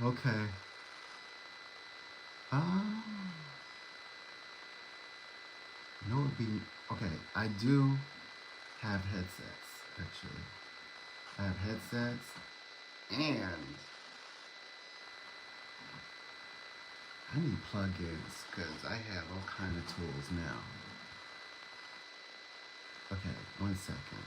Okay. Ah, no, it'd be okay. I do have headsets actually. I have headsets and I need plugins because I have all kind of tools now. Okay, 1 second.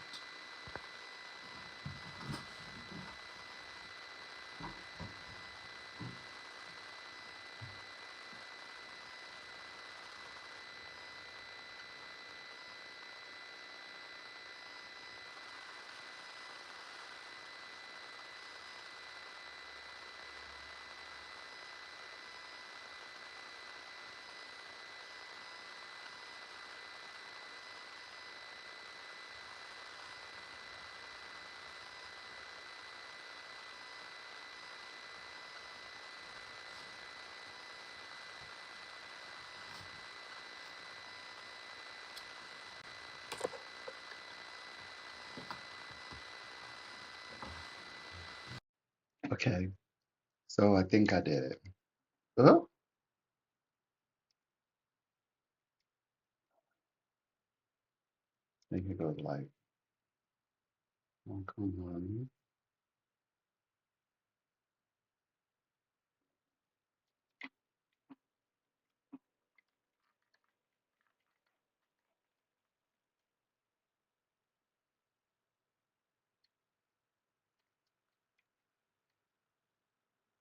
Okay, so I think I did it. Oh, I think it goes like, oh, come on.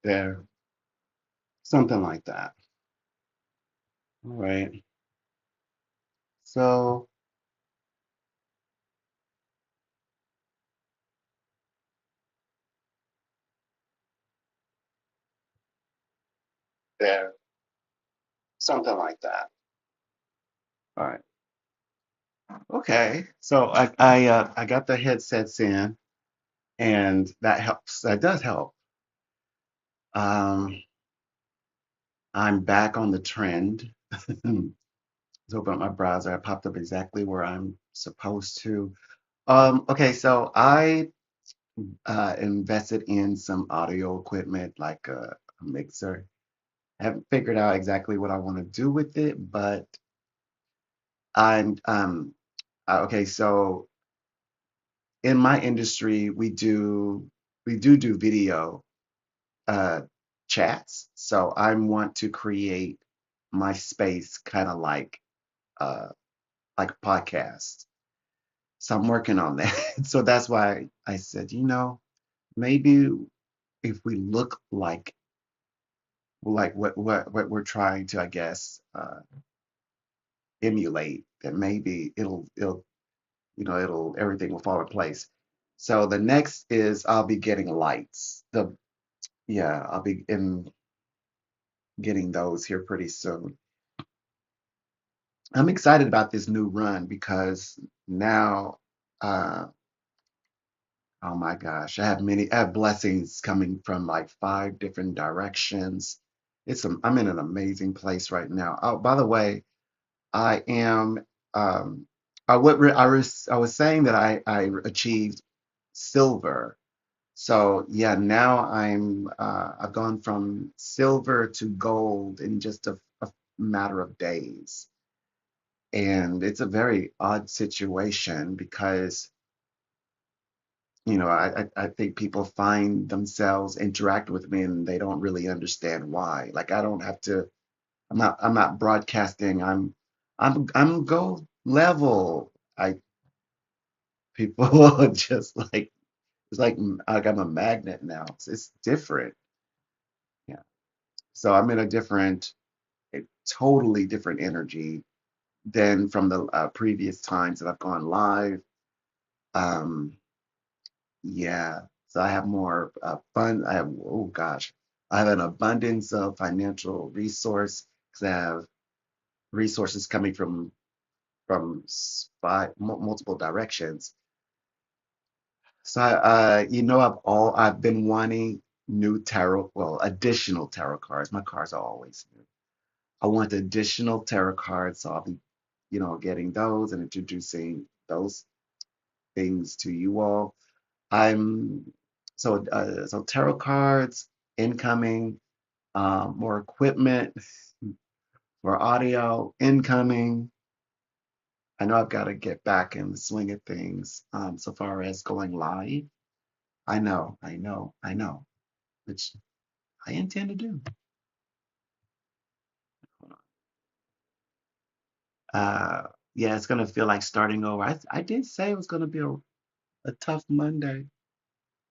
There, something like that. All right. So there, something like that. All right. Okay. So I got the headsets in, and that helps. That does help. Um, I'm back on the trend. Let's open up my browser. I popped up exactly where I'm supposed to. Okay, so I invested in some audio equipment like a mixer. I haven't figured out exactly what I want to do with it, but I'm okay. So in my industry, we do video uh, chats. So I want to create my space kind of like a podcast. So I'm working on that. So that's why I said, maybe if we look like what we're trying to, I guess, emulate, that maybe it'll everything will fall in place. So the next is I'll be getting lights. I'll be in getting those here pretty soon. I'm excited about this new run because now, uh, oh my gosh, I have blessings coming from like 5 different directions. I'm in an amazing place right now. Oh, by the way, I am, um, I was saying that I achieved silver. So yeah, now I've gone from silver to gold in just a matter of days. And it's a very odd situation because, I think people find themselves interact with me and they don't really understand why. Like I don't have to, I'm not broadcasting. I'm gold level. I People are just like like I'm a magnet now. It's different. Yeah. So I'm in a totally different energy than from the previous times that I've gone live. Um, yeah. So I have more fun. Oh gosh, I have an abundance of financial resource because I have resources coming from multiple directions. So I've been wanting new tarot, well, additional tarot cards. My cards are always new. I want additional tarot cards, so I'll be, getting those and introducing those things to you all. I'm so tarot cards. incoming, more equipment for audio, incoming. I know I've got to get back in the swing of things, so far as going live. I know, which I intend to do. Uh, yeah, it's gonna feel like starting over. I did say it was gonna be a tough Monday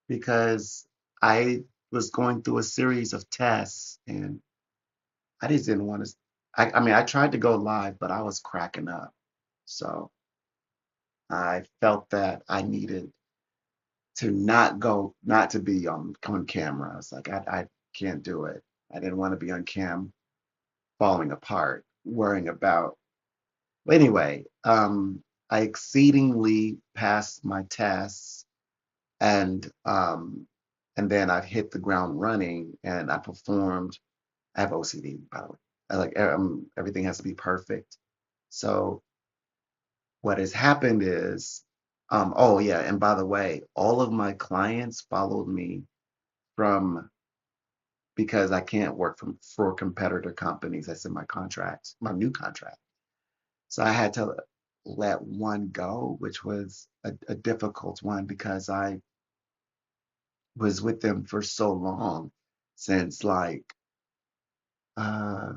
because I was going through a series of tests and I just didn't want to. I mean, I tried to go live, but I was cracking up. So I felt that I needed to not to be on camera. I was like, I can't do it. I didn't want to be on cam falling apart, worrying about. Well, anyway, I exceedingly passed my tests and then I've hit the ground running and I performed. I have OCD, by the way. I like everything has to be perfect. So what has happened is, oh yeah, and by the way, all of my clients followed me from because I can't work for competitor companies. That's in my contract, my new contract. So I had to let one go, which was a difficult one because I was with them for so long since like uh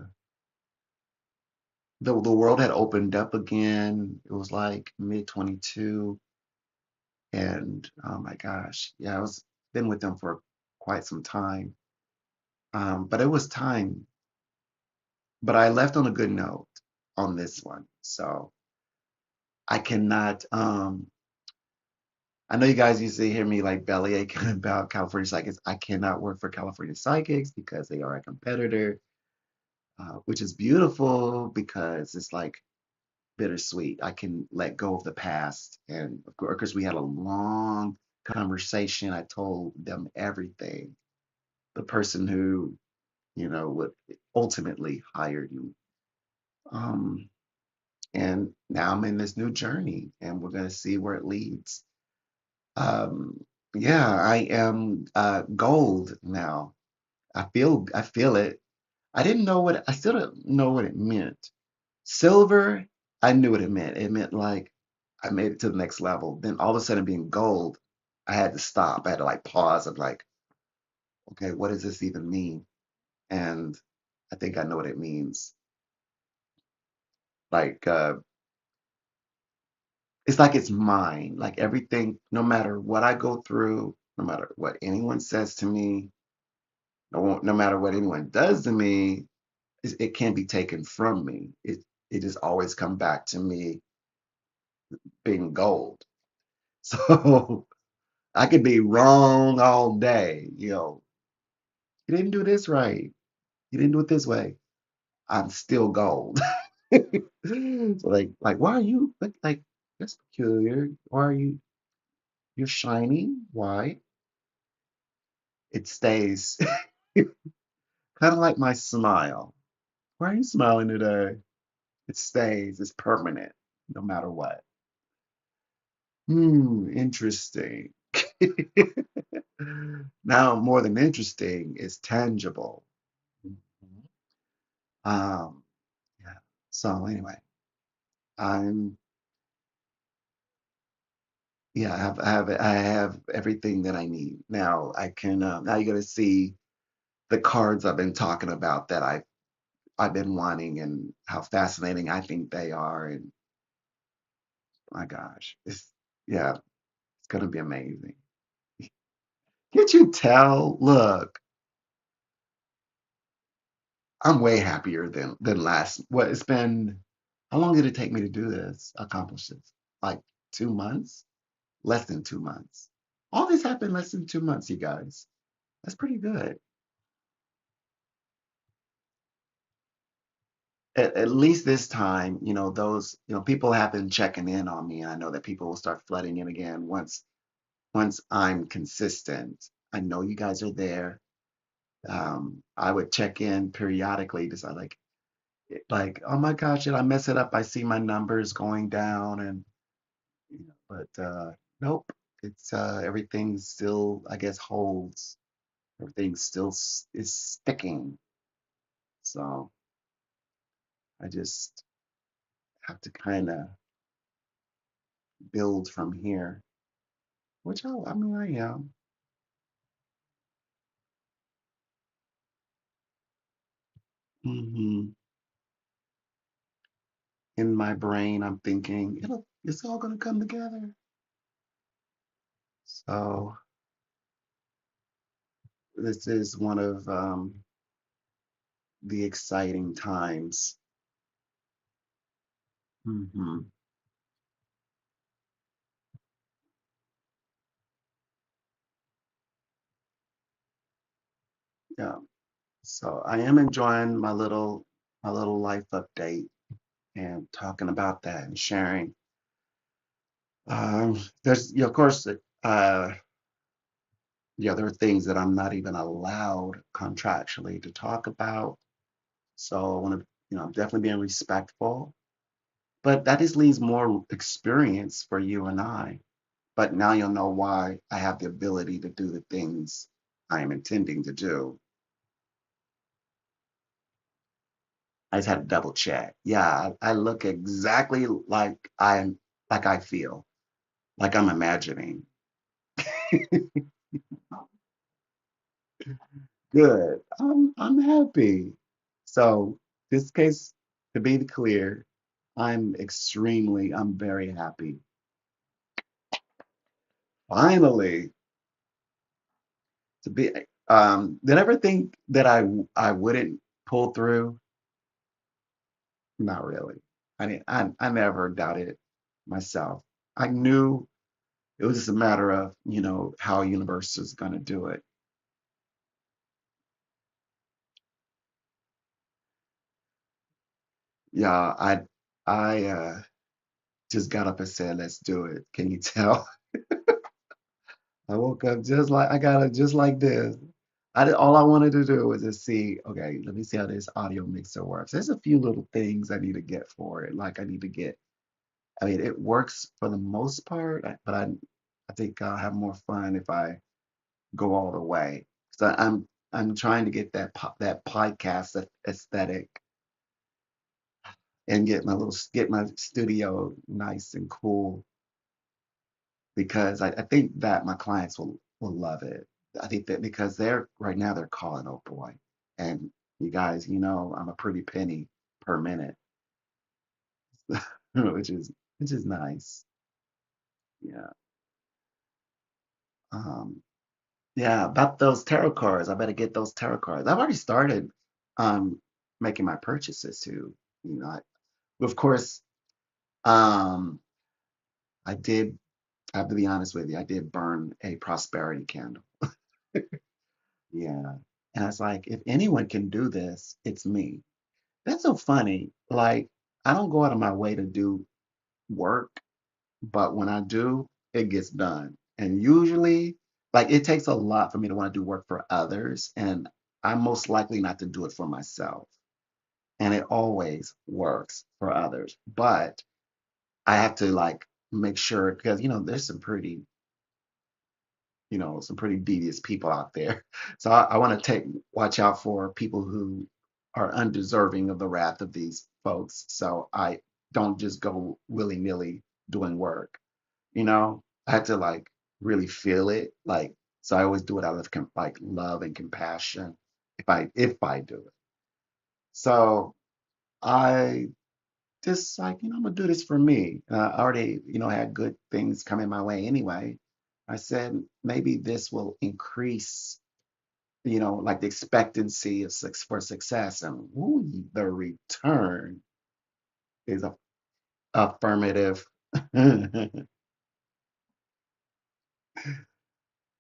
the world had opened up again. It was like mid 22 and oh my gosh, yeah, I was been with them for quite some time. But it was time. But I left on a good note on this one. So I cannot I know you guys used to hear me like belly aching about California Psychics. I cannot work for California Psychics because they are a competitor, which is beautiful because it's like bittersweet. I can let go of the past. And of course, because we had a long conversation, I told them everything. The person who, would ultimately hire you. Um, and now I'm in this new journey and we're going to see where it leads. Um, yeah, I am gold now. I feel it. I still don't know what it meant. Silver, I knew what it meant. It meant like I made it to the next level. Then all of a sudden being gold, I had to stop. I had to like pause and like, okay, what does this even mean? And I think I know what it means. Like it's like it's mine. Like everything, no matter what I go through, no matter what anyone says to me, no matter what anyone does to me, it can't be taken from me. It just always come back to me being gold. So I could be wrong all day. You didn't do this right. You didn't do it this way. I'm still gold. So like, why are you like that's peculiar? Why are you're shiny? Why? It stays kind of like my smile. Why are you smiling today? It stays. It's permanent, no matter what. Interesting. Now, more than interesting, is tangible. Mhm. Um, yeah. So anyway, I'm yeah, I have everything that I need. Now I can now you're gonna see the cards I've been talking about that I've been wanting and how fascinating I think they are. And my gosh, yeah, it's gonna be amazing. Can't you tell? Look, I'm way happier than last. What it's been? How long did it take me to do this? Accomplish this? Like 2 months? Less than 2 months. All this happened less than 2 months, you guys. That's pretty good. At least this time, those, people have been checking in on me. I know that people will start flooding in again once I'm consistent. I know you guys are there. I would check in periodically to say like, oh my gosh, did I mess it up? I see my numbers going down and but nope. It's everything still, I guess, holds. Everything still is sticking. So I just have to kind of build from here, which I mean, I am. hmm In my brain, I'm thinking it's all gonna come together. So this is one of the exciting times. hmm Yeah. So I am enjoying my little life update and talking about that and sharing. There's, of course, there are things that I'm not even allowed contractually to talk about. So I want to, definitely being respectful. But that just leaves more experience for you and I. But now you'll know why I have the ability to do the things I am intending to do. I just had to double check. Yeah, I look exactly like I feel, like I'm imagining. Good. I'm happy. So this case, to be clear, I'm very happy. Finally, to be did I ever think that I wouldn't pull through? Not really. I never doubted myself. I knew it was just a matter of, how universe is gonna do it. Yeah, I just got up and said, let's do it. Can you tell? I woke up just like I got it just like this. All I wanted to do was just see, okay, let me see how this audio mixer works. There's a few little things I need to get for it. Like I need to get, I mean, it works for the most part, but I think I'll have more fun if I go all the way. So I'm trying to get that podcast aesthetic and get my studio nice and cool because I think that my clients will love it. I think that because they're right now they're calling, oh boy, and you guys, I'm a pretty penny per minute, which is which is nice. Yeah. Um, yeah, about those tarot cards. I better get those tarot cards. I've already started um making my purchases too. Of course, um I did I have to be honest with you, I did burn a prosperity candle. Yeah. And I was like, if anyone can do this, it's me. That's so funny. Like, I don't go out of my way to do work, but when I do, it gets done. And usually, like, it takes a lot for me to want to do work for others, and I'm most likely not to do it for myself. And it always works for others. But I have to, like, make sure because, there's some pretty devious people out there. So I want to watch out for people who are undeserving of the wrath of these folks. So I don't just go willy-nilly doing work. I had to like really feel it. Like, so I always do it out of like love and compassion if I do it. So I just like, I'm gonna do this for me. I already, had good things coming my way anyway. I said maybe this will increase, like the expectancy for success, and ooh, the return is affirmative.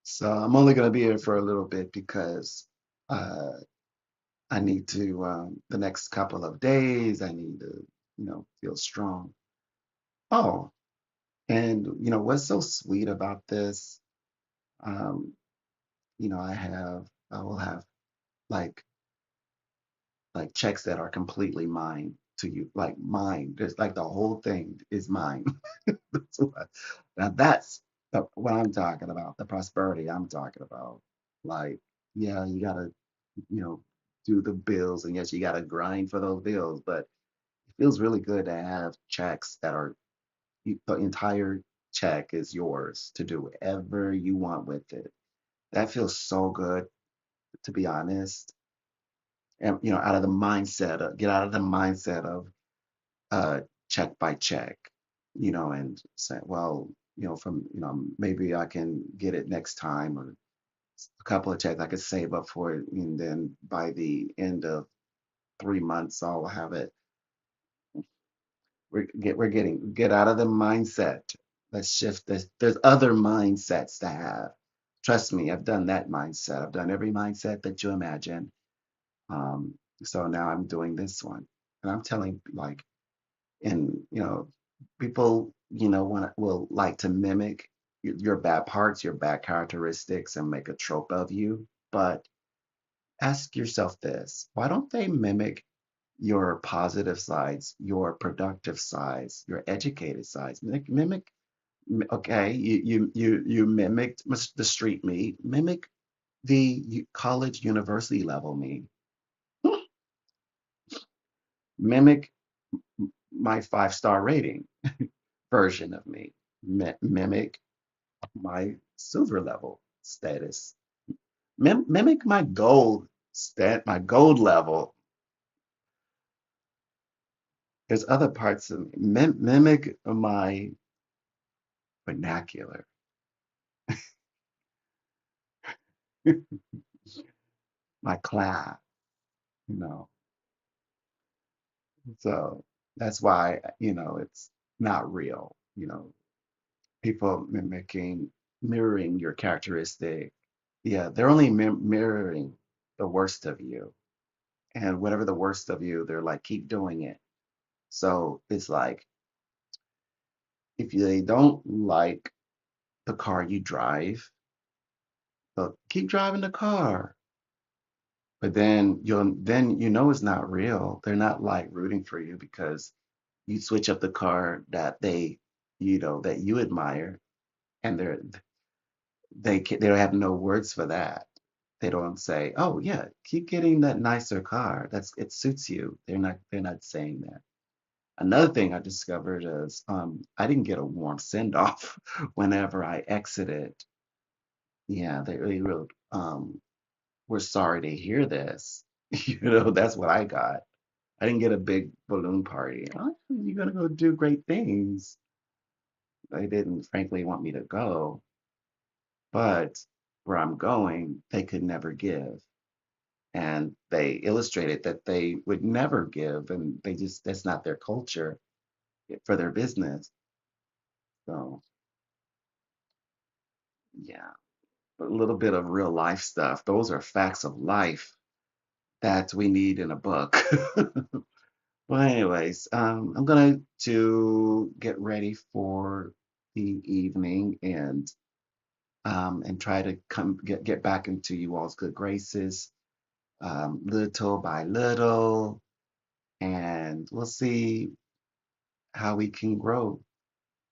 So I'm only gonna be here for a little bit because uh, I need to the next couple of days. I need to, feel strong. Oh, and what's so sweet about this? Um, I will have like checks that are completely mine to you, like mine. There's like the whole thing is mine. Now that's what I'm talking about, the prosperity I'm talking about. Like, Yeah, you gotta, you know, do the bills, and yes, you gotta grind for those bills, but it feels really good to have checks that are the entire check is yours to do whatever you want with it. That feels so good, to be honest. And out of the mindset of get out of the mindset of uh check by check, and say, well, from maybe I can get it next time, or a couple of checks I could save up for it, and then by the end of 3 months I'll have it. Get out of the mindset. Let's shift this. There's other mindsets to have. Trust me, I've done that mindset. I've done every mindset that you imagine. Um, so now I'm doing this one, and I'm telling, like, and people, will like to mimic your bad parts, your bad characteristics, and make a trope of you. But ask yourself this: why don't they mimic your positive sides, your productive sides, your educated sides? Mimic. Okay, you mimicked the street me. Mimic the college, university level me. Mimic my 5-star rating version of me. Mimic my silver level status. Mimic my my gold level. There's other parts of me. Mimic my vernacular. My class, you know. So that's why, it's not real. People mirroring your characteristic. Yeah, they're only mirroring the worst of you. And whatever the worst of you, they're like, keep doing it. So it's like, if they don't like the car you drive, they'll keep driving the car. But then it's not real. They're not like rooting for you because you switch up the car that that you admire, and they don't have no words for that. They don't say, "Oh yeah, keep getting that nicer car. It suits you." They're not saying that. Another thing I discovered is I didn't get a warm send off whenever I exited. Yeah, they really wrote, "We're sorry to hear this." That's what I got. I didn't get a big balloon party. Oh, you're gonna go do great things. They didn't, frankly, want me to go, but where I'm going, they could never give. And they illustrated that they would never give, and that's not their culture for their business. So, yeah, a little bit of real life stuff. Those are facts of life that we need in a book. Well, anyways, I'm gonna to get ready for the evening, and try to get back into you all's good graces, little by little, and we'll see how we can grow.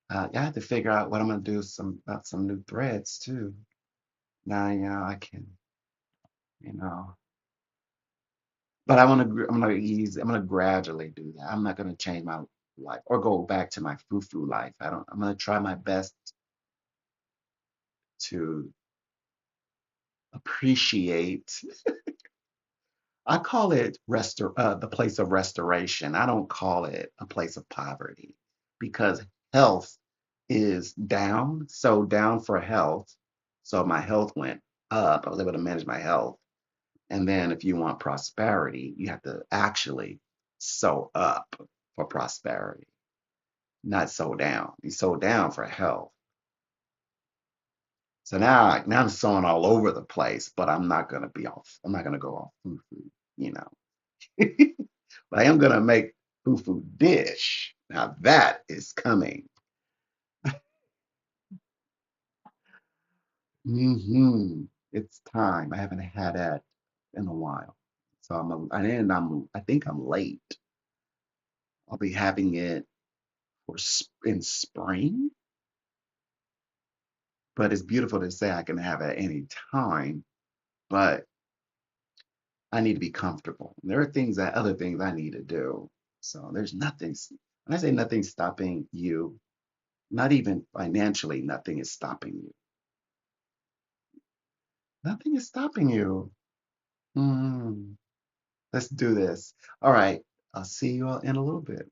I have to figure out what I'm gonna do about some new threads too. Now, I can, you know, but I'm gonna gradually do that. I'm not gonna change my life or go back to my foo-foo life. I'm gonna try my best to appreciate. I call it the place of restoration. I don't call it a place of poverty, because health is down, so down for health. So my health went up. I was able to manage my health. And then if you want prosperity, you have to actually sew up for prosperity, not sew down. You sew down for health. So now I'm sewing all over the place, but I'm not gonna be off. I'm not gonna go off foo-foo, you know. But I am gonna make fufu dish. Now that is coming. It's time. I haven't had that in a while. So I think I'm late. I'll be having it in spring, but it's beautiful to say I can have it any time. But I need to be comfortable. There are other things I need to do. So there's nothing, when I say nothing stopping you, not even financially, nothing is stopping you. Nothing is stopping you. Hmm. Let's do this. All right. I'll see you all in a little bit.